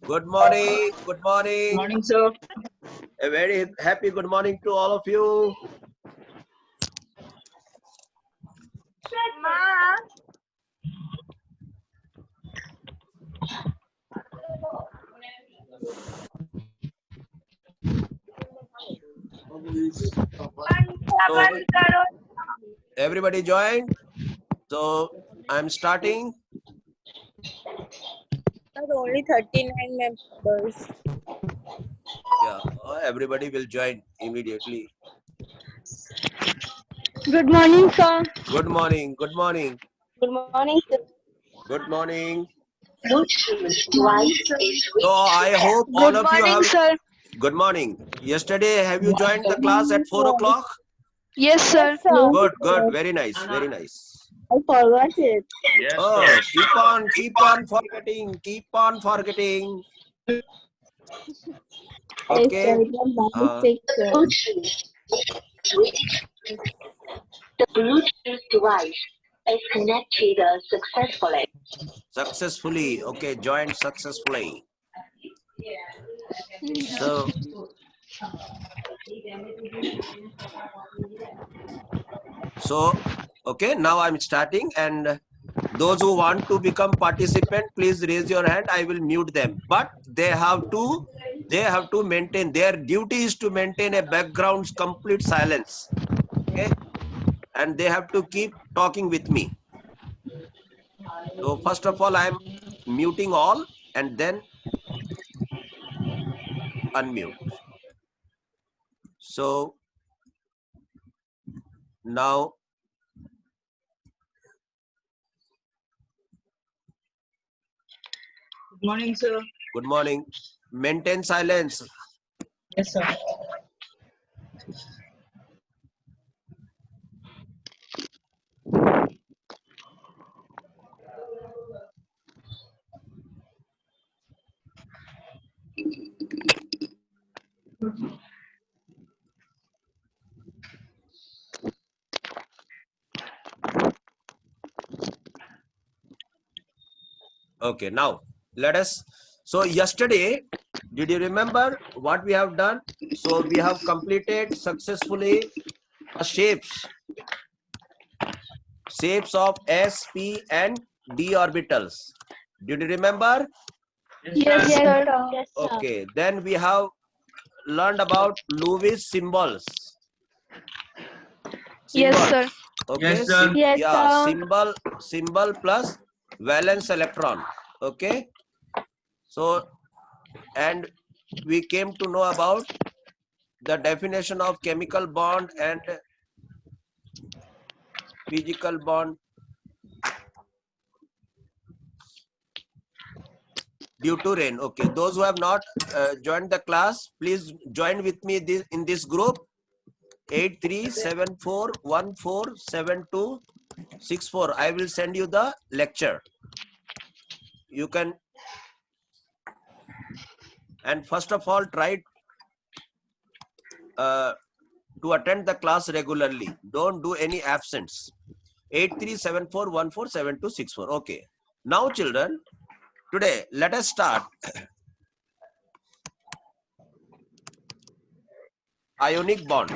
Good morning. Good morning. Morning, sir. A very happy good morning to all of you. So everybody joined. So I'm starting. Only 39 members. Yeah, everybody will join immediately. Good morning, sir. Good morning. Good morning. Good morning, sir. Good morning. Bluetooth device is So I hope all of you have. sir. Good morning. Yesterday, have you joined the class at 4 o'clock? Yes, sir. Good. Good. Very nice. Very nice. I forgot it. Yes, Oh, keep on forgetting. Keep on forgetting. Okay. Yes, sir. It was my Uh, mistake, sir. The Bluetooth device is connected successfully. Successfully. Okay, joined successfully. So, okay, now I'm starting, and those who want to become participant, please raise your hand. I will mute them. But they have to maintain, their duty is to maintain a background's complete silence. Okay, and they have to keep talking with me. So first of all, I am muting all and then unmute. So now, Good morning, sir. good morning. Maintain silence. Yes, sir. Okay, now let us. So yesterday, did you remember what we have done? So we have completed successfully the shapes of S, P, and D orbitals. Did you remember? Yes, sir. Yes, sir. Okay, then we have learned about Lewis symbols. Yes, sir. Okay, Yes, sir. Yes, yeah, sir. symbol plus valence electron. Okay, so and we came to know about the definition of chemical bond and physical bond due to rain. Okay, those who have not joined the class, please join with me in this group 8374147264. I will send you the lecture. You can, and first of all, try to attend the class regularly. Don't do any absence. 8374147264. Okay. Now, children, today let us start ionic bond.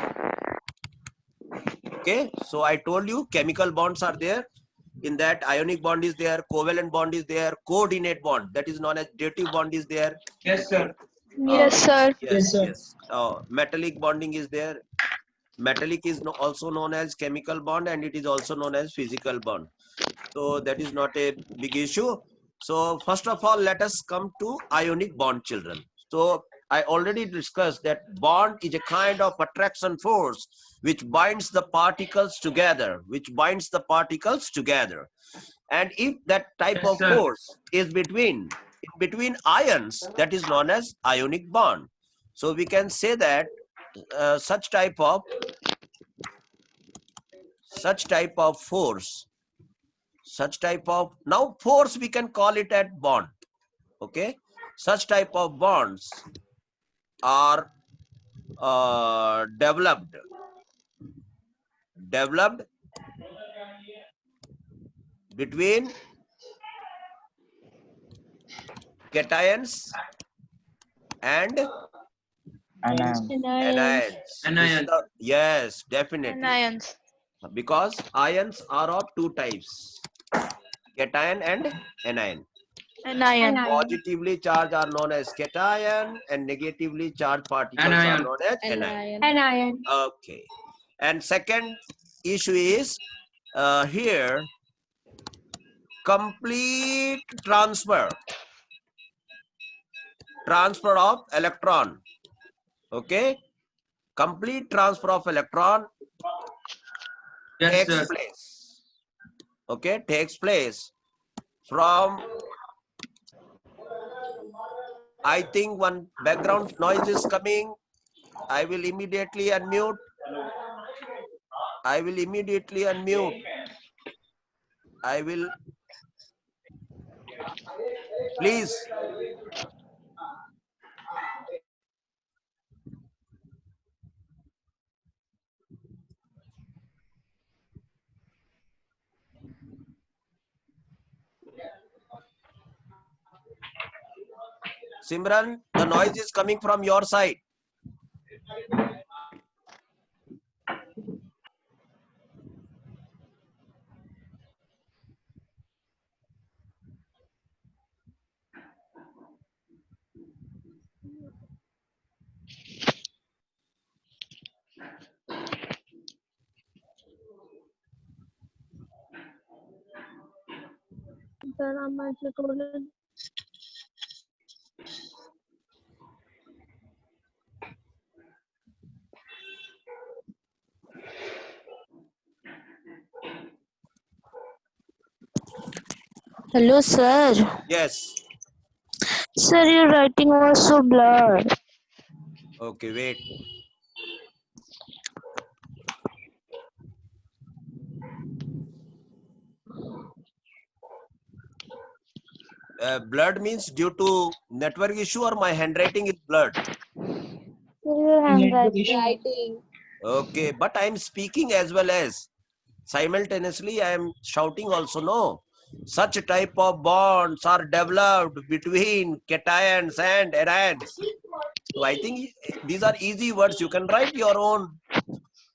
Okay, so I told you chemical bonds are there. In that, ionic bond is there, covalent bond is there, coordinate bond, that is known as dative bond, is there. Yes, sir. Yes, sir. Yes, sir. Yes. Metallic bonding is there. Metallic is also known as chemical bond, and it is also known as physical bond. So that is not a big issue. So first of all, let us come to ionic bond, children. So I already discussed that bond is a kind of attraction force which binds the particles together, And if that type Yes, of sir. force is between ions, that is known as ionic bond. So we can say that such type of force, now force we can call it at bond. Okay, such type of bonds are developed between cations and Anions. anions. Anions. Yes, definitely. Anions. Because ions are of two types, cation and anion. Anion. Positively charged are known as cation and negatively charged particles are Anion. known as anion. Anion. Okay. And second issue is here complete transfer of electron. Okay. Complete transfer of electron Yes, takes sir. place. Okay, takes place from, I think one background noise is coming. I will immediately unmute. I will immediately unmute. I will, please. Simran, the noise is coming from your side. Hello, sir. Yes. Sir, your writing was so blurred. Okay, wait. Blurred means due to network issue or my handwriting is blurred. Your Writing. Okay, but I am speaking as well as simultaneously I am shouting also, no. Such type of bonds are developed between cations and anions. So I think these are easy words. You can write your own.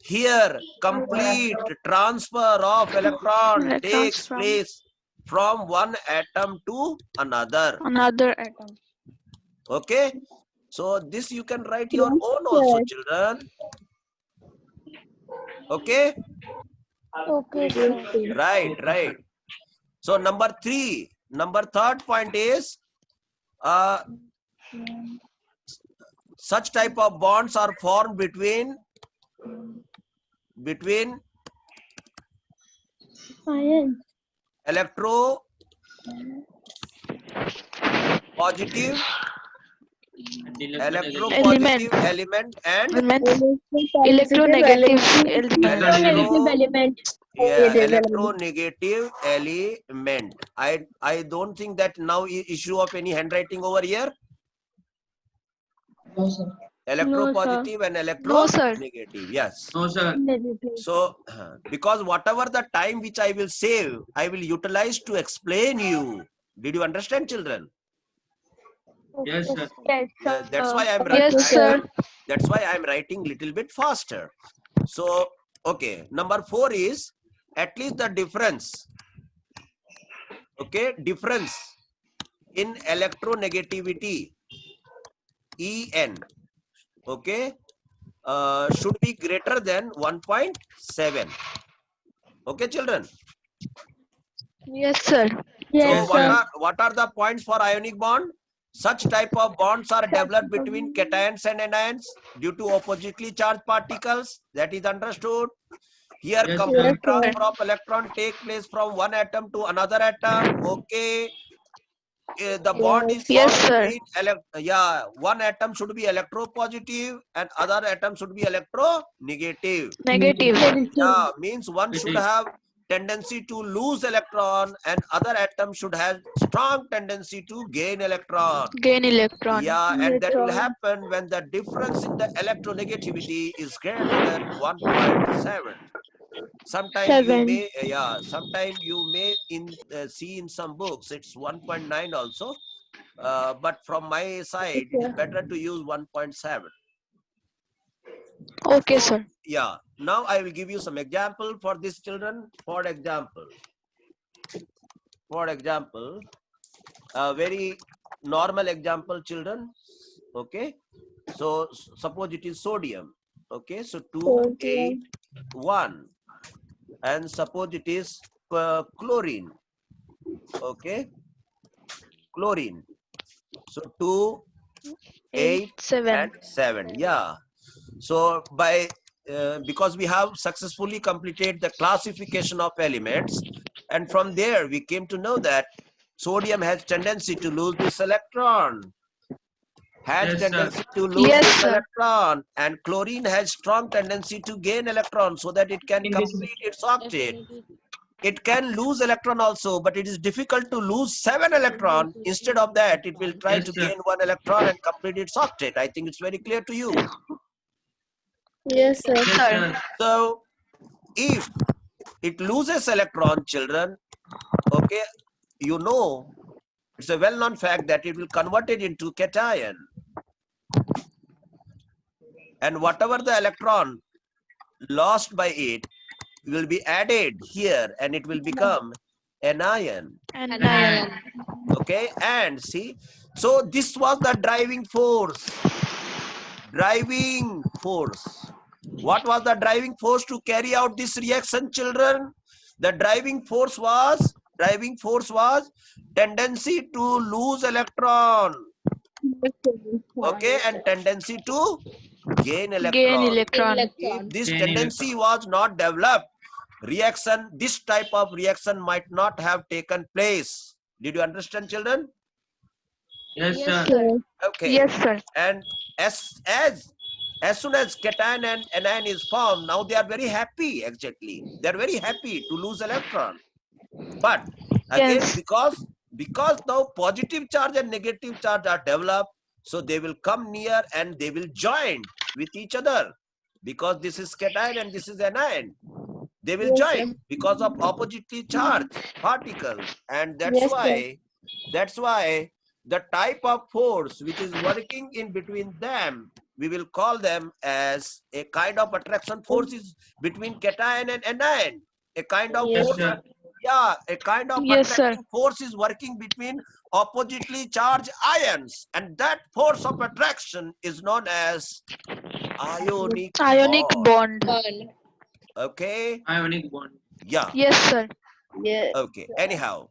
Here, complete transfer of electron Electrons takes from place from one atom to another. another atom. Okay, so this you can write your own also, children. Okay, Okay, sir. right. So number third point is such type of bonds are formed between electro positive element and Electronegative element. electronegative element. I don't think that now issue of any handwriting over here. No, sir. Electropositive and No, sir. electronegative. Yes. No, sir. So because whatever the time which I will save, I will utilize to explain you. Did you understand, children? Yes, sir. That's why I'm Yes, sir. That's why I'm writing little bit faster. So okay, number 4 is at least the difference. Okay, difference in electronegativity En. Okay, should be greater than 1.7. Okay, children. Yes, sir. So what are the points for ionic bond? Such type of bonds are developed between cations and anions due to oppositely charged particles. That is understood. Here, Yes, complete sir. transfer of electron take place from one atom to another atom. Okay. The bond is Yes, formed sir. between one atom should be electropositive and other atom should be electronegative. Negative. Yeah, means one should Negative. have tendency to lose electron and other atom should have strong tendency to gain electron. Gain electron. Yeah, and that will happen when the difference in the electronegativity is greater than 1.7. Sometimes you may, see in some books it's 1.9 also, but from my side, it's better to use 1.7. Okay, So, sir. yeah, now I will give you some example for these children. For example, a very normal example, children. Okay, so suppose it is sodium. Okay, so 2, 8, 1, and suppose it is chlorine. Okay, chlorine. So 2, 8, 7. and 7. Yeah. So because we have successfully completed the classification of elements, and from there we came to know that sodium has tendency to lose this electron. Yes, sir. To lose Yes, this sir. electron, and chlorine has strong tendency to gain electron so that it can complete its octet. It can lose electron also, but it is difficult to lose 7 electron. Instead of that, it will try Yes, to sir. gain 1 electron and complete its octet. I think it's very clear to you. Yes, sir. Yes, Sir. sir. So if it loses electron, children, okay, you know, it's a well-known fact that it will convert it into cation. And whatever the electron lost by it will be added here and it will become anion. Anion. Okay, and see, so this was the driving force. What was the driving force to carry out this reaction, children? The driving force was tendency to lose electron. Okay, and tendency to gain electron. Gain electron. If this Gain tendency was not developed, this type of reaction might not have taken place. Did you understand, children? Yes, sir. Okay. Yes, sir. And as soon as cation and anion is formed, now they are very happy. Actually, they are very happy to lose electron. But again, Yes. because now positive charge and negative charge are developed, so they will come near and they will join with each other. Because this is cation and this is anion, they will join because of oppositely charged particles, and that's why the type of force which is working in between them, we will call them as a kind of attraction forces between cation and anion. A kind of Yes, force, sir. a kind of Yes, sir. attractive force is working between oppositely charged ions, and that force of attraction is known as ionic bond. Bond. Okay, Ionic bond. yeah. Yes, sir. Okay, anyhow,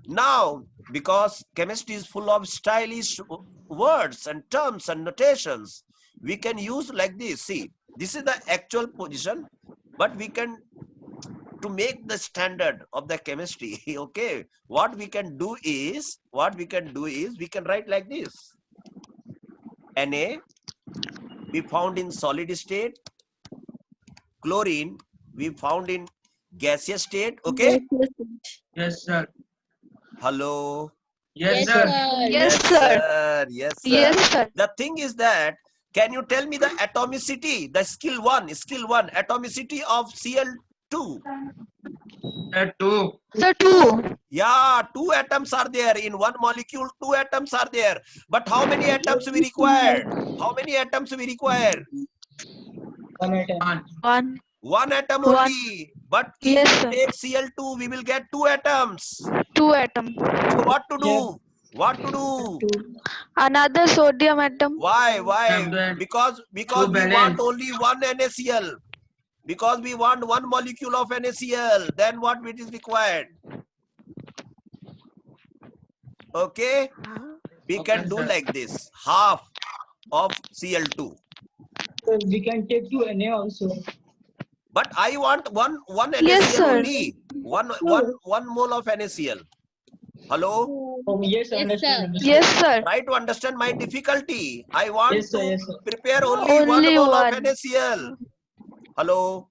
now because chemistry is full of stylish words and terms and notations, we can use like this. See, this is the actual position, but we can, to make the standard of the chemistry, okay, what we can do is we can write like this. Na we found in solid state, chlorine we found in gaseous state. Okay, Yes, sir. hello. Yes, sir. Yes, sir. Yes, sir. Yes, sir. The thing is that, can you tell me the atomicity, the skill one, atomicity of Cl2? Sir, 2. Sir, 2. Yeah, 2 atoms are there in one molecule. 2 atoms are there. But how many atoms we require? One. 1 atom One. only. But if Yes, we sir. take Cl2, we will get 2 atoms. 2 atom. So what to do? Another sodium atom. Why? Then Because we balance. want only one NaCl. Because we want one molecule of NaCl. Then what it is required? Okay, we can do sir. like this: half of Cl2. So we can take 2 Na also. But I want one Yes, NaCl sir. only. One mole of NaCl. Hello? Oh, yes, I understand. Yes, sir. Try to understand my difficulty. I want Yes, sir, to yes, sir. prepare only one Only mole of one. NaCl. Hello?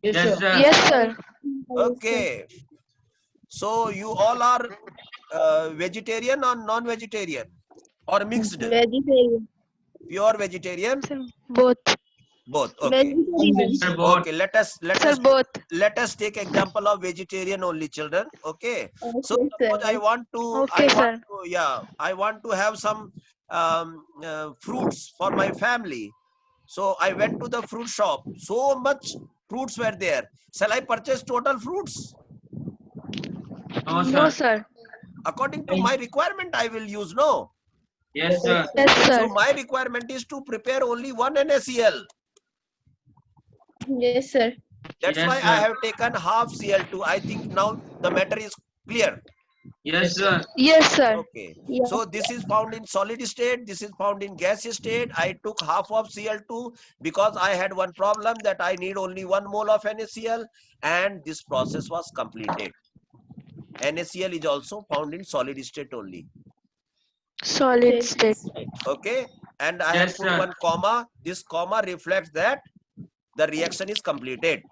Yes, Yes, sir. sir. Yes, sir. Okay. So you all are vegetarian or non-vegetarian or mixed? Vegetarian. Pure vegetarian. Both. Both. Okay. Vegetarian. Sir, both. Okay. Sir, both. Let us take example of vegetarian only, children. Okay. So Okay, suppose I sir. want to, Okay, sir. I want to have some fruits for my family. So I went to the fruit shop. So much fruits were there. Shall I purchase total fruits? No, No, sir. sir. According to my requirement, I will use. No. Yes, sir. Yes, So sir. my requirement is to prepare only one NaCl. Yes, sir. That's Yes, why sir. I have taken half Cl2. I think now the matter is clear. Yes, sir. Yes, sir. Okay. Yeah. So this is found in solid state. This is found in gas state. I took half of Cl2 because I had one problem that I need only 1 mole of NaCl, and this process was completed. NaCl is also found in solid state only. Solid state. Okay. And I Yes, have put sir. one comma. This comma reflects that the reaction is completed.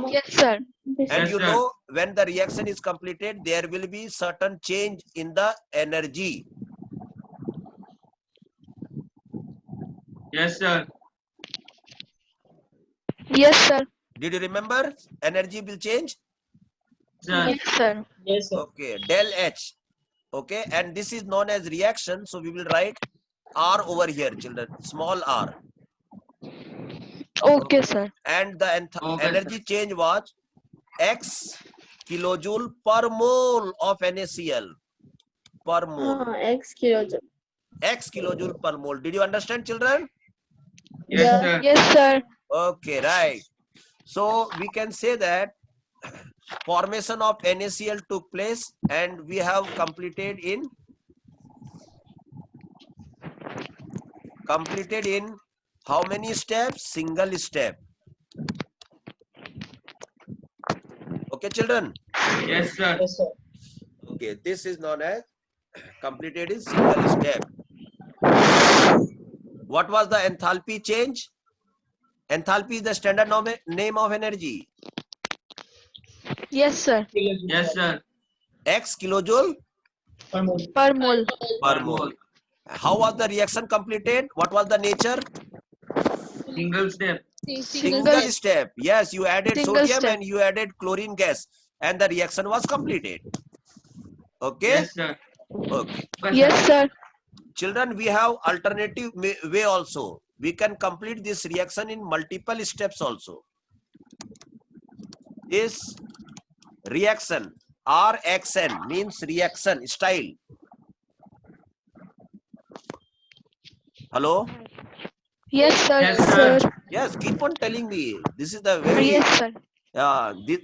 Yes, sir. And Yes, you sir. know, when the reaction is completed, there will be certain change in the energy. Yes, sir. Yes, sir. Did you remember? Energy will change. Sir. Yes, sir. Yes, sir. Okay, del H. Okay, and this is known as reaction. So we will write R over here, children. Small r. Okay, sir. And the Okay, energy change was X kilojoule per mole of NaCl per mole. X kilojoule. X kilojoule per mole. Did you understand, children? Yes, Yeah. sir. Yes, sir. Okay, right. So we can say that formation of NaCl took place, and we have completed in how many steps? Single step. Okay, children. Yes, sir. Yes, sir. Okay, this is known as completed in single step. What was the enthalpy change? Enthalpy is the standard name of energy. Yes, sir. Yes, sir. X kilojoule Per mole. Per mole. per mole. How was the reaction completed? What was the nature? Single step. Single step. Yes, you added Single sodium step. and you added chlorine gas, and the reaction was completed. Okay. Yes, sir. Okay. Yes, sir. Children, we have alternative way also. We can complete this reaction in multiple steps also. This reaction, RXN, means reaction style. Hello? Yes, sir. Yes, sir. Yes, keep on telling me. This is the very, Yes, sir.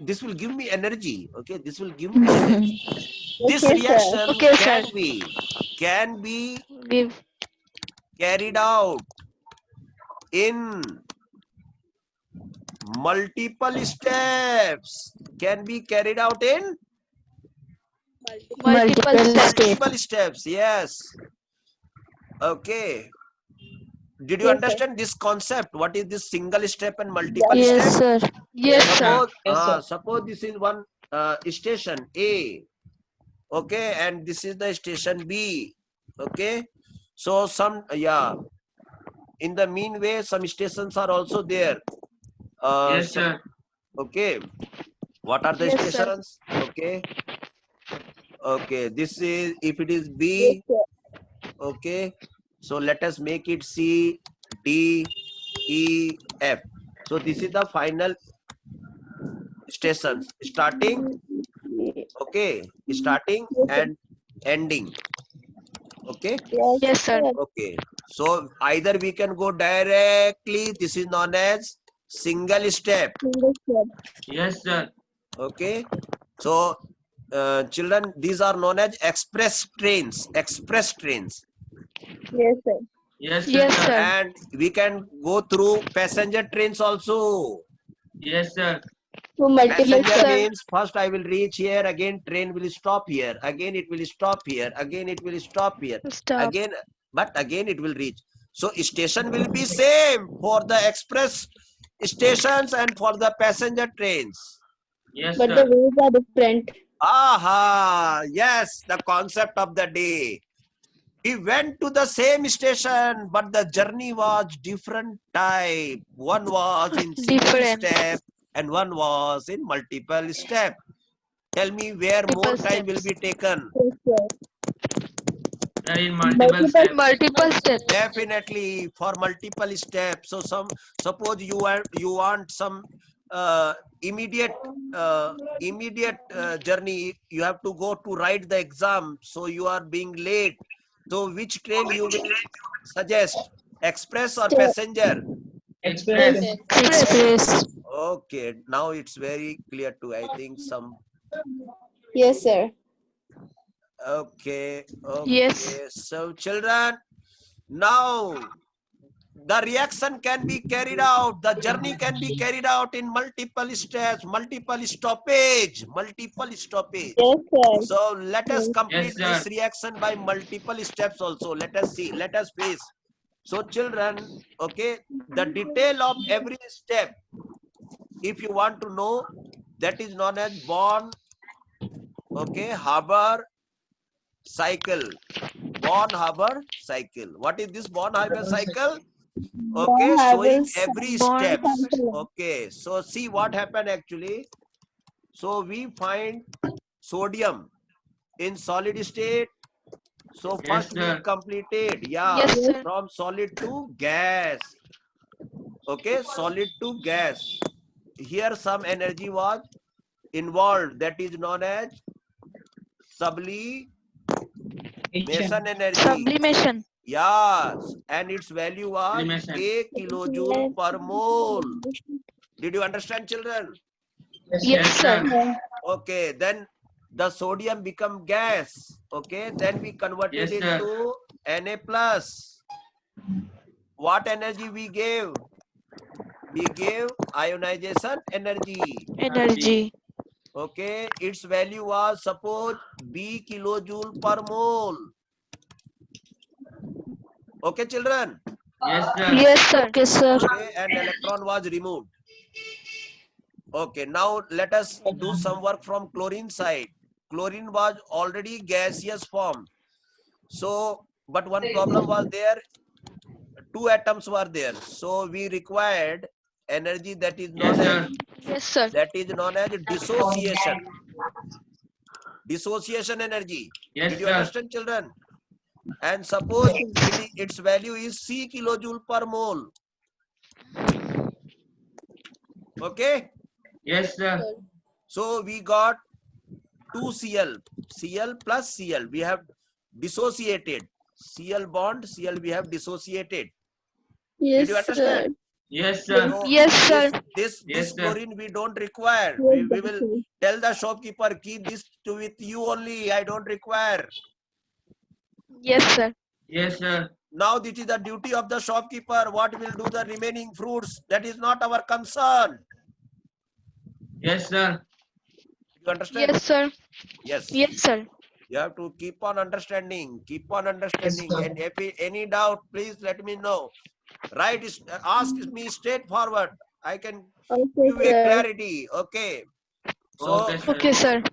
this will give me energy. Okay, this will give me energy. This Okay, sir. reaction Okay, can sir. be Give. carried out in multiple steps. Can be carried out in Multiple steps. multiple steps. Yes. Okay. Did you Yes, sir. understand this concept? What is this single step and multiple Yes, step? sir. Yes, Yes, sir. Suppose, Yes, sir. suppose this is one station A. Okay, and this is the station B. Okay, so some in the mean way some stations are also there. Yes, sir. Okay, what are the Yes, sir. stations? Okay, okay, this is, if it is Yes, B. sir. Okay, so let us make it C, D, E, F. So this is the final stations, starting, okay, starting and ending. Okay, Yes, sir. okay, so either we can go directly, this is known as single step. Single step. Yes, sir. Okay, so children, these are known as express trains. Express trains. Yes, sir. Yes, Yes, sir. sir. And we can go through passenger trains also. Yes, sir. To multiple Passenger Yes, steps. sir. means first I will reach here, again train will stop here, again it will stop here, again it will stop here, Stop. again, but again it will reach. So station will be same for the express stations and for the passenger trains. Yes, But the sir. ways are different. Aha, yes, the concept of the day. We went to the same station, but the journey was different type. One was in single Different. step and one was in multiple step. Tell me where more Multiple time will steps. be taken. Yes, sir. Sir, in multiple steps. Multiple steps. Definitely for multiple steps. So suppose you want some immediate journey. You have to go to write the exam. So you are being late. So which train you will suggest? Express or Step. passenger? Express. Express. Okay, now it's very clear too. I think some. Yes, sir. Okay. Yes. So children, now the reaction can be carried out. The journey can be carried out in multiple steps, multiple stoppage. Yes, sir. So let us complete Yes, this sir. reaction by multiple steps also. Let us see. Let us face. So children, okay, the detail of every step, if you want to know, that is known as Born, okay, Haber cycle. Born Haber cycle. What is this Born Haber cycle? Okay, showing every Born step. Haber. Okay, so see what happened actually. So we find sodium in solid state. So Yes, first we sir. completed, yeah, Yes, sir. from solid to gas. Okay, solid to gas. Here some energy was involved, that is known as sublimation energy. Sublimation. Yes, and its value was Sublimation. 1 kilojoule per mole. Did you understand, children? Yes, sir. Okay, then the sodium become gas. Okay, then we converted Yes, it sir. to Na plus. What energy we gave? We gave ionization energy. Energy. Okay, its value was suppose B kilojoule per mole. Okay, children. Yes, sir. Yes, sir. Okay, sir. Okay, and electron was removed. Okay, now let us do some work from chlorine side. Chlorine was already gaseous form. So, but one problem was there. 2 atoms were there. So we required energy that is known Yes, as sir. Yes, sir. dissociation. Dissociation energy. Yes, Did you sir. understand, children? And suppose its value is C kilojoule per mole. Okay. Yes, sir. So we got 2 Cl. Cl plus Cl. We have dissociated. Cl bond, Cl we have dissociated. Did Yes, you sir. understand? Yes, sir. So Yes, sir. this Yes, sir. chlorine we don't require. Yes, We will sir. tell the shopkeeper, keep this with you only. I don't require. Yes, sir. Yes, sir. Now this is the duty of the shopkeeper. What will do the remaining fruits? That is not our concern. Yes, sir. You understand? Yes, sir. Yes. Yes, sir. You have to keep on understanding. Keep on understanding. sir. And if any doubt, please let me know. Right? Ask me straightforward. I can Okay, give you a sir. clarity. Okay. So, Okay, sir. Okay, sir.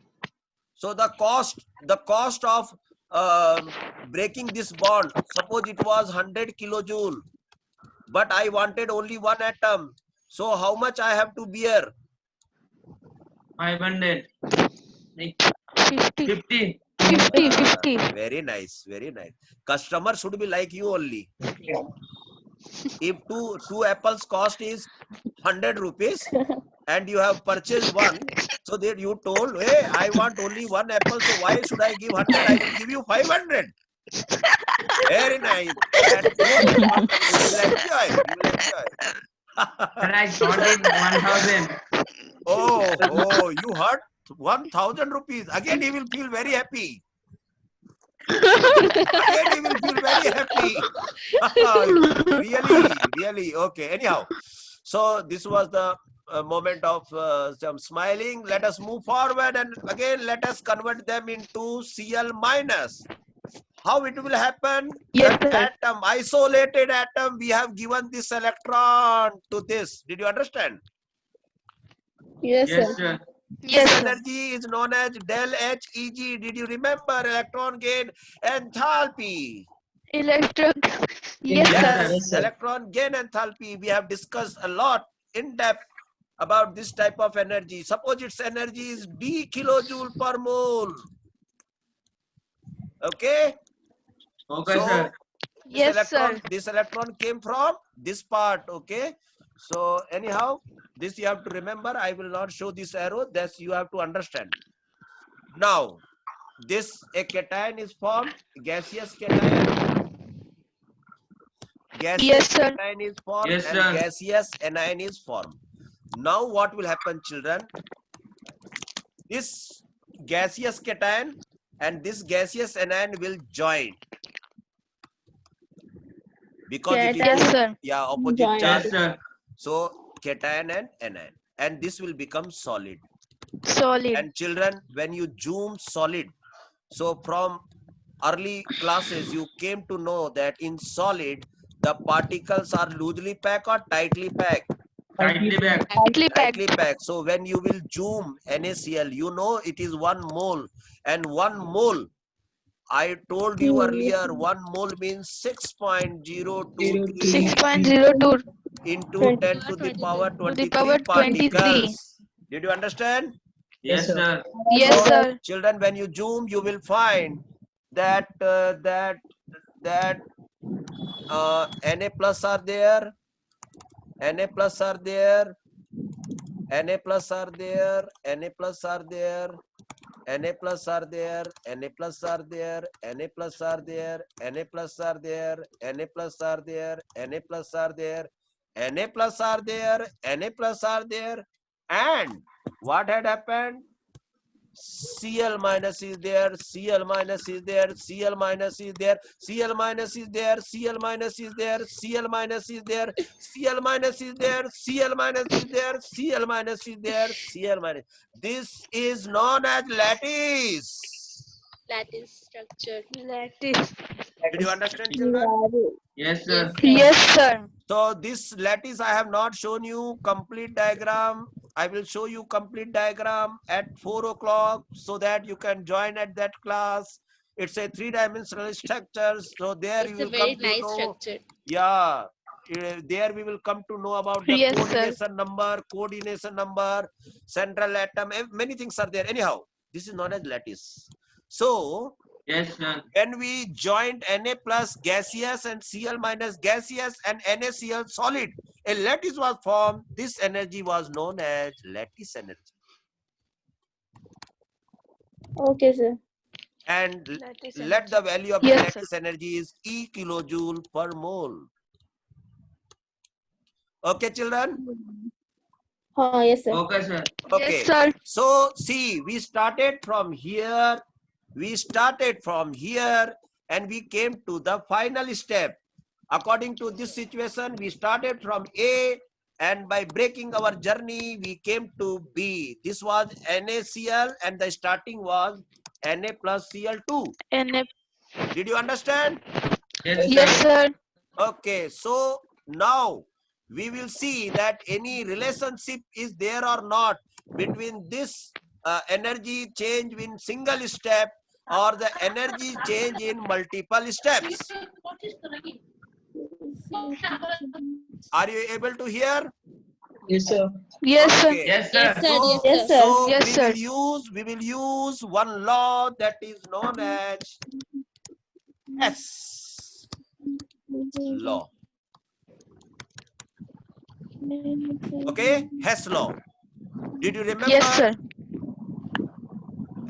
so the cost of breaking this bond, suppose it was 100 kilojoule, but I wanted only 1 atom. So how much I have to bear? 500. 50. 50. 50. 50. Very nice, very nice. Customer should be like you only. If two apples cost is 100 rupees and you have purchased one, so that you told, hey, I want only 1 apple, so why should I give 100? I will give you 500. Very nice. And good. You will enjoy. You will enjoy. Sir, I got it 1000. Oh, you heard 1000 rupees. Again, he will feel very happy. Again, he will feel very happy. Really. Okay. Anyhow, so this was the moment of some smiling. Let us move forward and again let us convert them into Cl minus. How it will happen? Yes, That sir. atom, isolated atom, we have given this electron to this. Did you understand? Yes, Yes, sir. sir. Yes, This sir. energy is known as del Heg. Did you remember electron gain enthalpy? Electron. Yes, Yes, sir. sir. Yes, sir. Electron gain enthalpy. We have discussed a lot in depth about this type of energy. Suppose its energy is d kilojoule per mole. Okay. Okay, So sir. Yes, sir. this electron came from this part. Okay. So anyhow, this you have to remember. I will not show this arrow. That's you have to understand. Now, this a cation is formed, gaseous cation. Gaseous Yes, sir. cation is formed Yes, and sir. gaseous anion is formed. Now what will happen, children? This gaseous cation and this gaseous anion will join because it is Yes, sir. opposite Join. charge. Yes, sir. So cation and anion, and this will become solid. Solid. And children, when you zoom solid, so from early classes you came to know that in solid the particles are loosely packed or tightly packed. Tightly back. Tightly packed. Tightly packed. So when you will zoom NaCl, you know it is 1 mole, and 1 mole, I told you earlier, 1 mole means 6.023 6.02 into 10 to the power to the 23 power 23. particles. Did you understand? Yes, sir. Yes, So, sir. children, when you zoom, you will find that Na plus are there, Na plus are there, Na plus are there, Na plus are there, Na plus are there, Na plus are there, Na plus are there, Na plus are there, Na plus are there, Na plus are there, Na plus are there, Na plus are there, and what had happened? Cl minus is there, Cl minus is there, Cl minus is there, Cl minus is there, Cl minus is there, Cl minus is there, Cl minus is there, Cl minus is there, Cl minus is there, Cl minus. This is known as lattice. Lattice. Did you understand, children? Yes, sir. Yes, sir. So this lattice I have not shown you complete diagram. I will show you complete diagram at 4 o'clock so that you can join at that class. It's a 3-dimensional structure. So there you will come to know. Yeah, there we will come to know about the Yes, sir. coordination number, central atom. Many things are there. Anyhow, this is known as lattice. So Yes, sir. when we joined Na plus gaseous and Cl minus gaseous and NaCl solid, a lattice was formed. This energy was known as lattice energy. Okay, sir. And Lattice let the value of Yes, the lattice energy is E kilojoule per mole. Okay, children? Yes, sir. Okay, sir. Okay. Yes, sir. So see, we started from here. We started from here and we came to the final step. According to this situation, we started from A, and by breaking our journey, we came to B. This was NaCl and the starting was Na plus Cl2. Na. Did you understand? Yes, Yes, sir. sir. Okay, so now we will see that any relationship is there or not between this energy change in single step or the energy change in multiple steps. Are you able to hear? Yes, sir. Yes, sir. Okay. Yes, sir. So, Yes, sir. so Yes, we sir. will use one law that is known as Hess law. Okay, Hess law. Did you remember Yes, sir.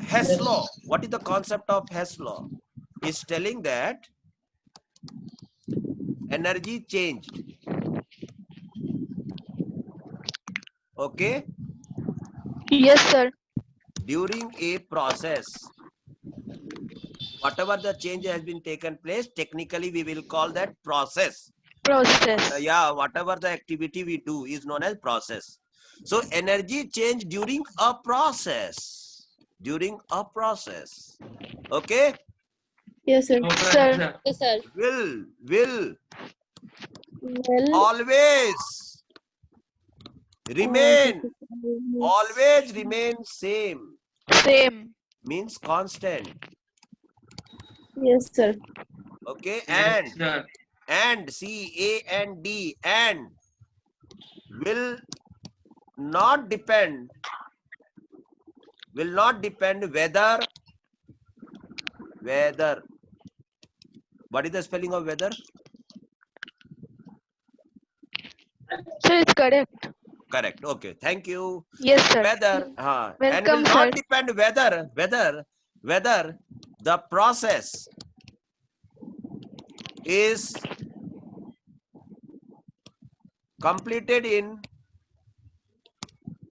Hess law? What is the concept of Hess law? It's telling that energy changed. Okay, Yes, sir. during a process, whatever the change has been taken place, technically we will call that process. Process. Yeah, whatever the activity we do is known as process. So energy change during a process. During a process. Okay, Yes, sir. Okay, Sir. sir. will Well, always remain, always remain same, Same. means constant. Yes, sir. Okay, Yes, sir. and C, A and D, and will not depend whether what is the spelling of weather? Sir, it's correct. Correct. Okay, thank you. Yes, sir. Whether and will Welcome, not sir. depend whether the process is completed in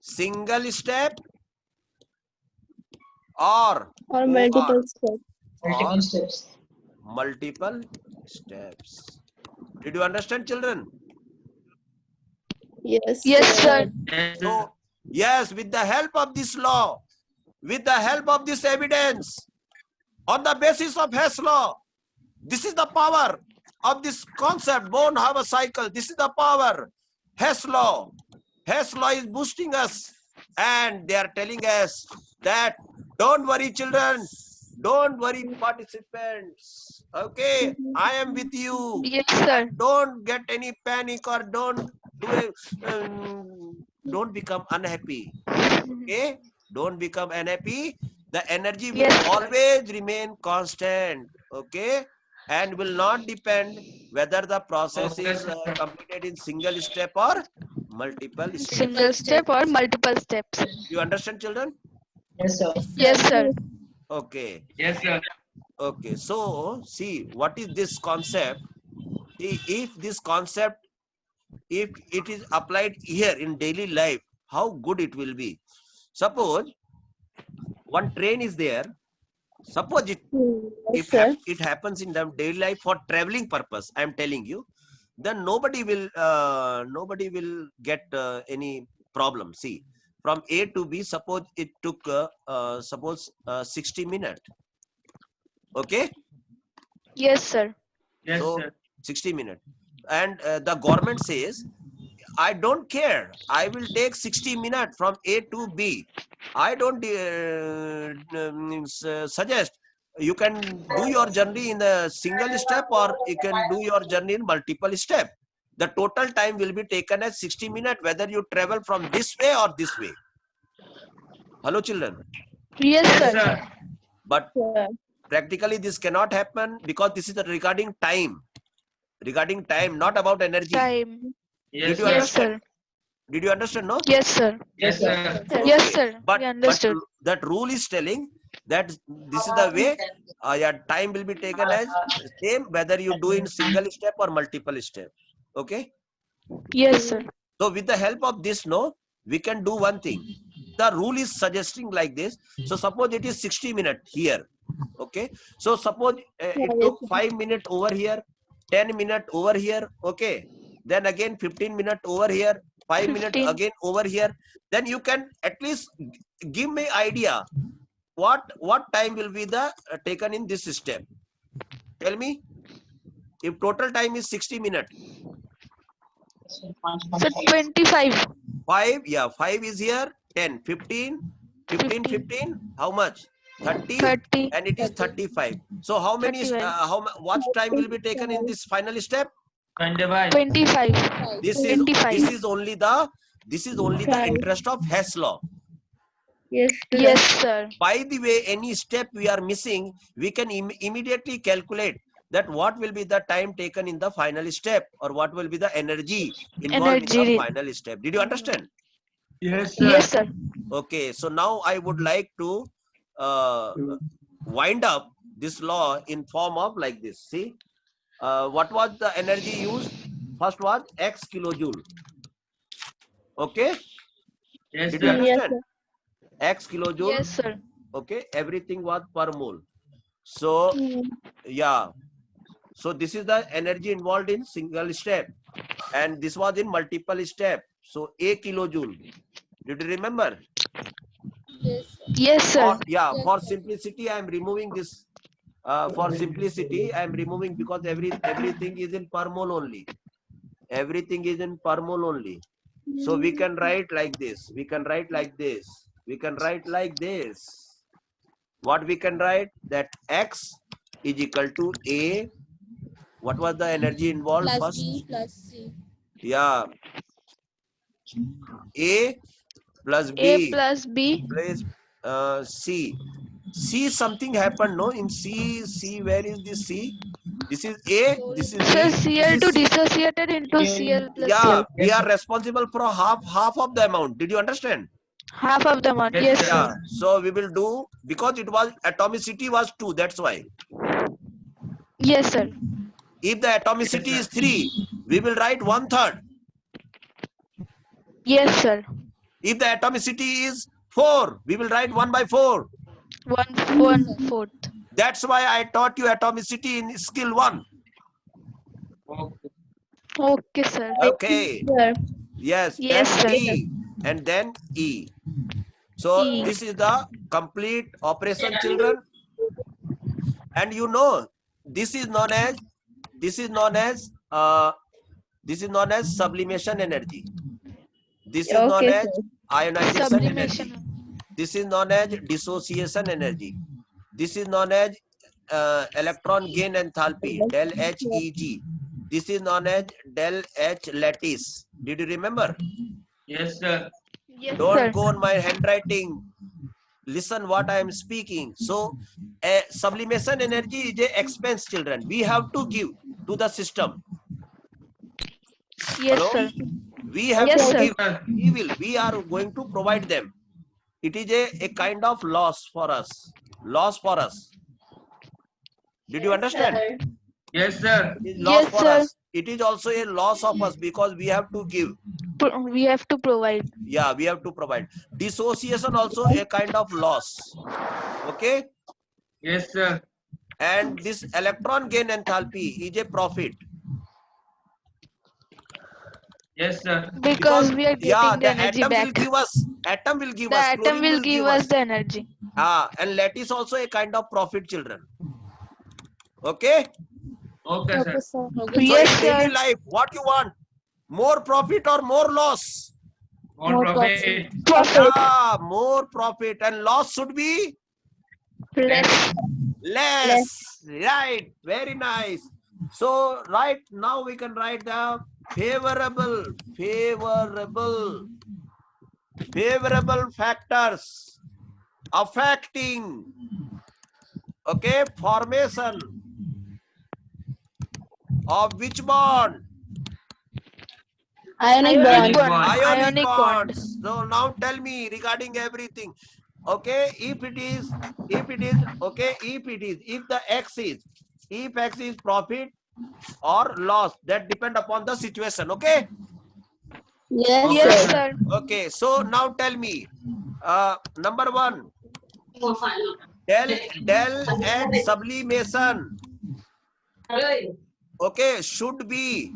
single step or Or multiple steps. Multiple steps. multiple steps. Did you understand, children? Yes, Yes, sir. Yes, sir. So yes, with the help of this law, with the help of this evidence, on the basis of Hess law, this is the power of this concept, Born-Haber cycle. This is the power. Hess law. Hess law is boosting us, and they are telling us that don't worry, children. Don't worry, participants. Okay, I am with you. Yes, sir. Don't get any panic or don't don't become unhappy. Okay, don't become unhappy. The energy will Yes, sir. always remain constant. Okay, and will not depend whether the process Okay, is sir. completed in single step or multiple steps. Single step or multiple steps. You understand, children? Yes, sir. Yes, sir. Okay. Yes, sir. Okay. So see, what is this concept? See, if this concept, if it is applied here in daily life, how good it will be. Suppose one train is there. Suppose it Yes, sir. it happens in the daily life for traveling purpose. I am telling you, then nobody will get any problem. See, from A to B, suppose it took 60 minutes. Okay, Yes, sir. Yes, so sir. 60 minutes, and the government says, I don't care. I will take 60 minutes from A to B. I don't suggest you can do your journey in a single step or you can do your journey in multiple step. The total time will be taken as 60 minutes, whether you travel from this way or this way. Hello, children. Yes, Yes, sir. sir. But Sir. practically this cannot happen because this is regarding time. Regarding time, not about energy. Time. Yes, Did you sir. Yes, understand? sir. Did you understand? No. Yes, sir. Yes, sir. Yes, Okay. sir. But We understood. that rule is telling that this is the way your time will be taken as same whether you do in single step or multiple step. Okay. Yes, sir. So with the help of this, no, we can do one thing. The rule is suggesting like this. So suppose it is 60 minutes here. Okay. So suppose it took 5 minutes over here, 10 minutes over here. Okay. Then again 15 minutes over here, 5 minutes 15. again over here. Then you can at least give me idea what time will be the taken in this step. Tell me, if total time is 60 minutes. So 25. 5, yeah, 5 is here, 10, 15, 15, how much? 30, 30. and it is 35. So how many, 35. what time will be taken in this final step? 25. 25. This 25. is only the interest of Hess law. Yes, sir. Yes, sir. By the way, any step we are missing, we can immediately calculate that what will be the time taken in the final step or what will be the energy involved in the final step. Did you understand? Yes, sir. Yes, sir. Okay, so now I would like to wind up this law in form of like this. See, what was the energy used? First was X kilojoule. Okay, Yes, did you sir. Yes, understand? X kilojoule. Yes, sir. Okay, everything was per mole. So yeah, so this is the energy involved in single step, and this was in multiple step. So A kilojoule. Did you remember? Yes, sir. Or, yeah, for simplicity, I am removing this. For simplicity, I am removing because everything is in per mole only. Everything is in per mole only. So we can write like this. We can write like this. We can write like this. What we can write? That X is equal to A What was the energy involved Plus first? B plus C. Yeah. A plus A B plus B. plus C. C something happened, no? In C, where is this C? This is A, this is Sir, B, this Cl2 is C. dissociated into Cl plus Yeah, Cl. we are responsible for half of the amount. Did you understand? Half of the amount. Yes, Yes, sir. Yeah. sir. So we will do, because it was atomicity was 2, that's why. Yes, sir. If the atomicity Yes, is 3, we will write 1/3. Yes, sir. If the atomicity is 4, we will write 1/4. 1/4. That's why I taught you atomicity in skill 1. Okay. Okay, sir. Okay. Sir. Yes. Yes, and sir. E. And then E. So E. this is the complete operation, children. And you know, this is known as sublimation energy. This is known Okay, as sir. ionization energy. Sublimation. This is known as dissociation energy. This is known as electron gain enthalpy, del HEG. This is known as del H lattice. Did you remember? Yes, sir. Yes, Don't sir. go on my handwriting. Listen what I am speaking. So sublimation energy is a expense, children. We have to give to the system. Yes, Hello? sir. We have Yes, to sir. give. We are going to provide them. It is a kind of loss for us. Loss for us. Did you understand? Yes, sir. It is loss Yes, for sir. us. It is also a loss of us because we have to give. We have to provide. Yeah, we have to provide. Dissociation also a kind of loss. Okay? Yes, sir. And this electron gain enthalpy is a profit. Yes, sir. Because we are getting the energy atom back. will give us. Atom will give The us. atom Chlorine will give us the energy. And lattice also a kind of profit, children. Okay? Okay, sir. Okay, sir. So Yes, in daily sir. life, what you want? More profit or more loss? More profit. Profit. Yeah, more profit, and loss should be Less. less. Right, very nice. So right now we can write the favorable factors affecting, okay, formation of which bond? Ionic Ionic bond. bond. Ionic Ionic bond. bonds. So now tell me regarding everything. Okay, if X is profit or loss, that depend upon the situation. Okay. Yes, Okay, Yes, sir. sir. Okay. So now tell me, number 1, del H sublimation. Okay, should be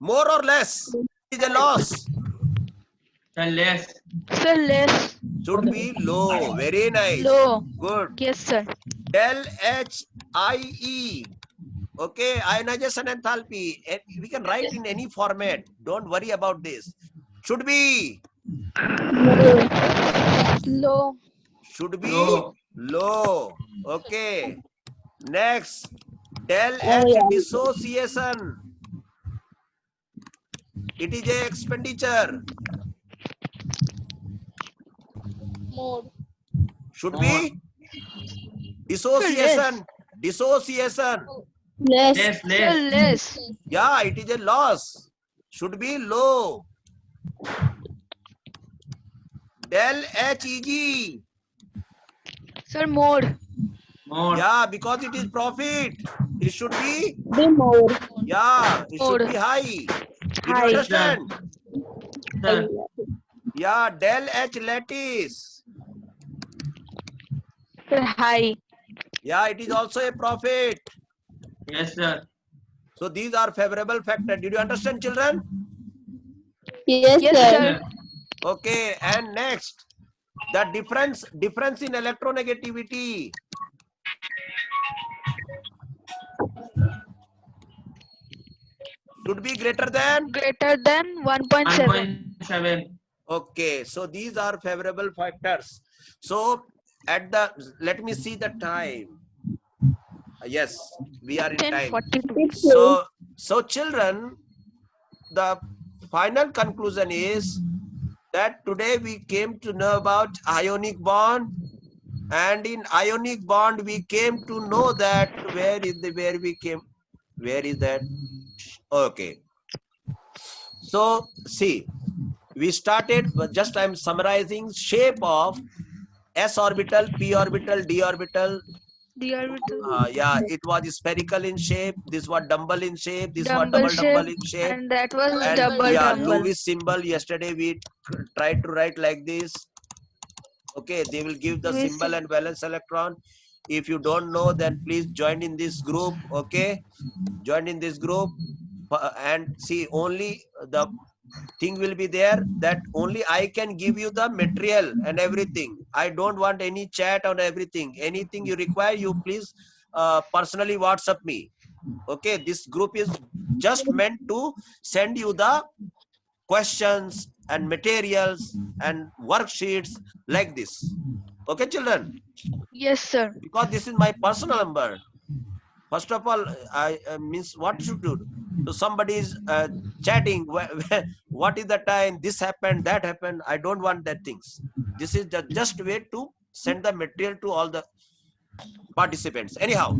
more or less. It is a loss. Sir, less. Sir, less. Should be low. Very nice. Low. Good. Yes, sir. Del HIE. Okay, ionization enthalpy. We can write in any format. Don't worry about this. Should be. Low. Should be Low. low. Okay. Next, del Oh, H yeah. dissociation. It is a expenditure. More. Should be dissociation. Dissociation. Less. Less, Sir, less. less. Yeah, it is a loss. Should be low. Del HEG. Sir, more. More. Yeah, because it is profit. It should be, Be more. yeah, it should More. be high. Did you High. understand? Sir. Yeah, del H lattice. Sir, high. Yeah, it is also a profit. Yes, sir. So these are favorable factors. Did you understand, children? Yes, Yes, sir. sir. Okay, and next, the difference in electronegativity. Should be greater than. Greater than 1.7. 1.7. Okay, so these are favorable factors. So let me see the time. Yes, we are in time. 10:42. So children, the final conclusion is that today we came to know about ionic bond, and in ionic bond we came to know that where is that? Okay. So see, we started, just I'm summarizing shape of s orbital, p orbital, d orbital. The orbital. Yeah, it was spherical in shape. This was dumbbell in shape. This was Dumbbell double shape, in shape. and that was And double yeah, dumbbell. Lewis symbol. Yesterday we tried to write like this. Okay, they will give the Lewis symbol and valence electron. If you don't know, then please join in this group. Okay, join in this group, and see, only the thing will be there that only I can give you the material and everything. I don't want any chat on everything. Anything you require, you please personally WhatsApp me. Okay, this group is just meant to send you the questions and materials and worksheets like this. Okay, children, Yes, sir. because this is my personal number. First of all, I means what should do? So somebody is chatting. What is the time? This happened, that happened. I don't want that things. This is the just way to send the material to all the participants. Anyhow,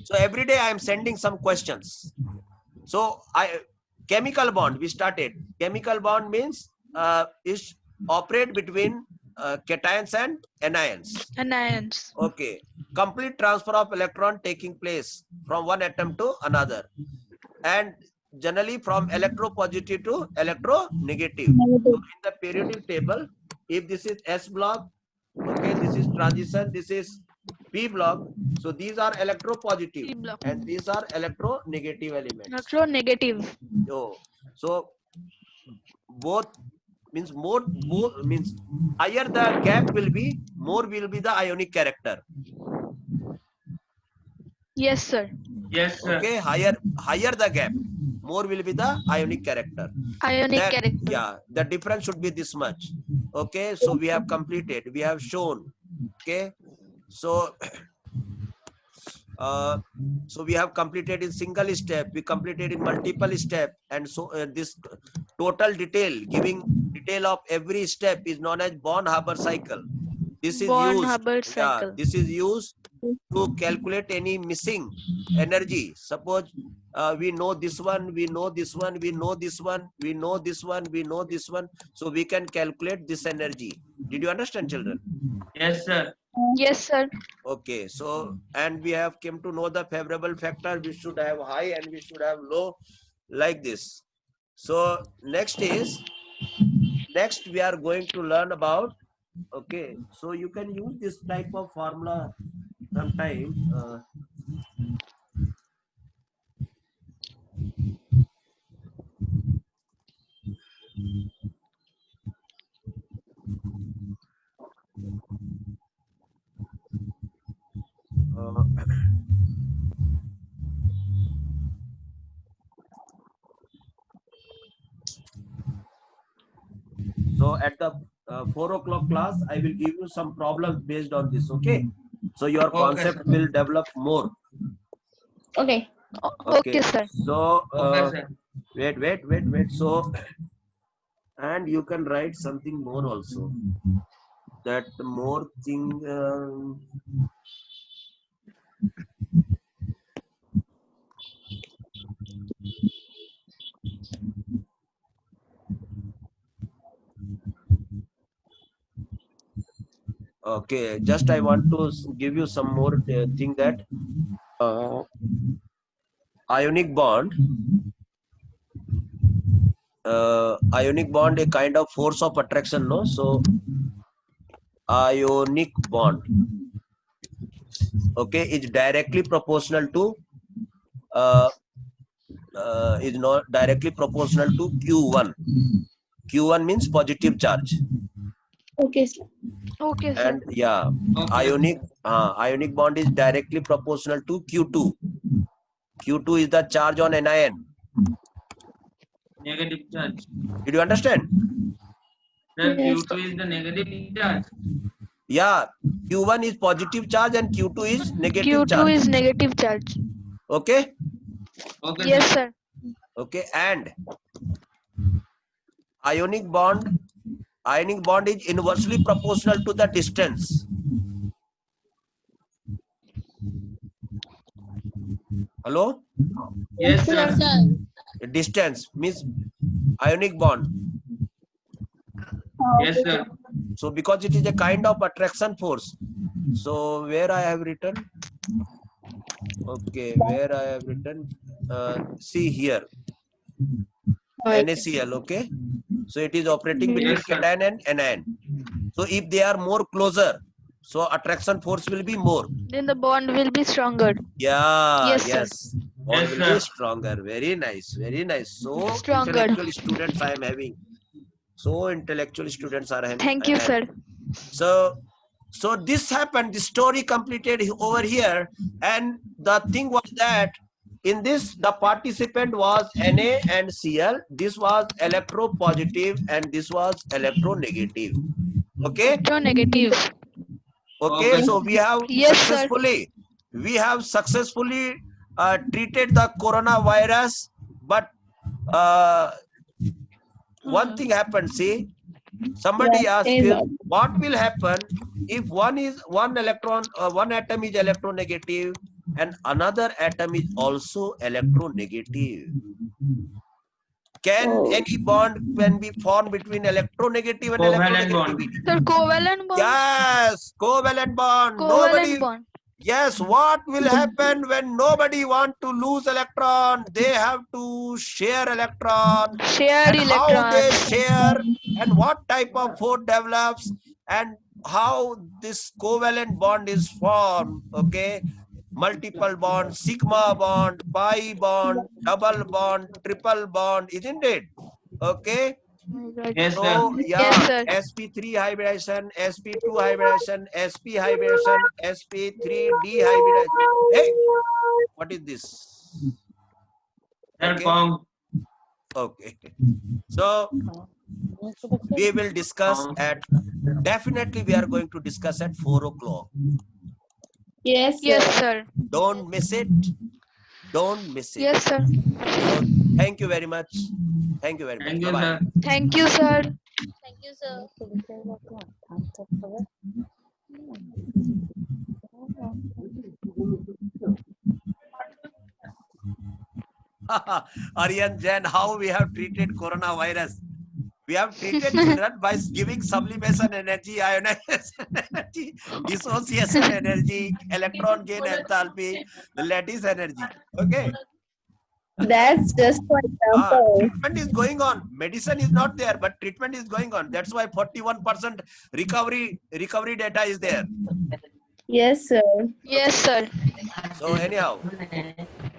so every day I am sending some questions. So chemical bond we started. Chemical bond means is operate between cations and anions. Anions. Okay, complete transfer of electron taking place from one atom to another, and generally from electropositive to electronegative. So in the periodic table, if this is S block, okay, this is transition, this is P block. So these are electropositive P block. and these are electronegative elements. Electronegative. Oh, so both means both means higher the gap will be, more will be the ionic character. Yes, sir. Yes, sir. Okay, higher the gap, more will be the ionic character. Ionic character. Yeah, the difference should be this much. Okay, so we have completed, we have shown. Okay, so so we have completed in single step, we completed in multiple step, and so this total detail, giving detail of every step, is known as Born-Haber cycle. This is Born-Haber cycle. Yeah, this is used to calculate any missing energy. Suppose we know this one, we know this one, we know this one, we know this one, we know this one, so we can calculate this energy. Did you understand, children? Yes, sir. Yes, sir. Okay, so and we have came to know the favorable factor. We should have high and we should have low, like this. So next we are going to learn about. Okay, so you can use this type of formula sometime. So at the 4 o'clock class, I will give you some problems based on this. Okay, so your concept will develop more. Okay. Okay, sir. So Okay, sir. wait. So, and you can write something more also. That more thing. Okay, just I want to give you some more thing that ionic bond. Ionic bond, a kind of force of attraction, no? So ionic bond, okay, is directly proportional to is not directly proportional to Q1. Q1 means positive charge. Okay, sir. Okay, sir. And yeah, Okay. ionic bond is directly proportional to Q2. Q2 is the charge on anion. Negative charge. Did you understand? Sir, Yes. Q2 is the negative charge. Yeah, Q1 is positive charge and Q2 is negative Q2 charge. is negative charge. Okay. Okay, Yes, sir. sir. Okay, and ionic bond is inversely proportional to the distance. Hello? Yes, sir. Distance means ionic bond. Yes, sir. So because it is a kind of attraction force. So where I have written? Okay, where I have written? See here. NaCl, okay? So it is operating between Yes, sir. cation and anion. So if they are more closer, so attraction force will be more. Then the bond will be stronger. Yeah, Yes, sir. yes. Bond Yes, will sir. be stronger. Very nice, very nice. So Stronger. intellectual students I am having. So intellectual students are having. Thank you, sir. So this happened, the story completed over here, and the thing was that in this the participant was Na and Cl. This was electropositive and this was electronegative. Okay. Electronegative. Okay. Okay. So we have Yes, sir. successfully treated the coronavirus, but one thing happened. See, somebody asked is what will happen if one atom is electronegative and another atom is also electronegative. Can any bond be formed between electronegative and Covalent bond. electronegativity? Sir, covalent bond. Yes, covalent bond. Covalent bond. Yes, what will happen when nobody want to lose electron? They have to share electron. Shared And how they electrons. share and what type of force develops and how this covalent bond is formed. Okay, multiple bond, sigma bond, pi bond, double bond, triple bond, isn't it? Okay. Yes, sir. So yeah, Yes, sir. sp3 hybridization, sp2 hybridization, sp hybridization, sp3d hybridization. Hey, what is this? Sir, Okay. Kong. Okay. So we will discuss definitely we are going to discuss at 4 o'clock. Yes, Yes, sir. sir. Don't miss it. Don't miss it. Yes, sir. So, thank you very much. Thank you very much. Thank you, Bye-bye. sir. Thank you, sir. Aryan Jain, how we have treated coronavirus? We have treated children by giving sublimation energy, ionization energy, dissociation energy, electron gain enthalpy, the lattice energy. Okay. That's just for example. Treatment is going on. Medicine is not there, but treatment is going on. That's why 41% recovery data is there. Yes, sir. Yes, sir. So anyhow,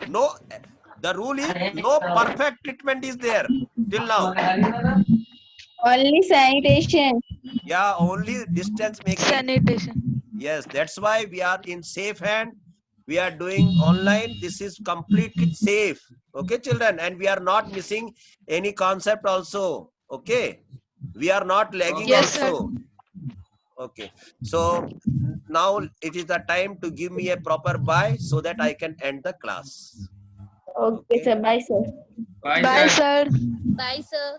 no, the rule is no perfect treatment is there till now. Only sanitation. Yeah, only distance making. Sanitation. Yes, that's why we are in safe hand. We are doing online. This is completely safe. Okay, children, and we are not missing any concept also. Okay, we are not lagging Yes, also. Okay, so now it is the time to give me a proper bye so that I can end the class. Okay, sir. Bye, sir. Bye, Bye, sir. sir. Bye, sir.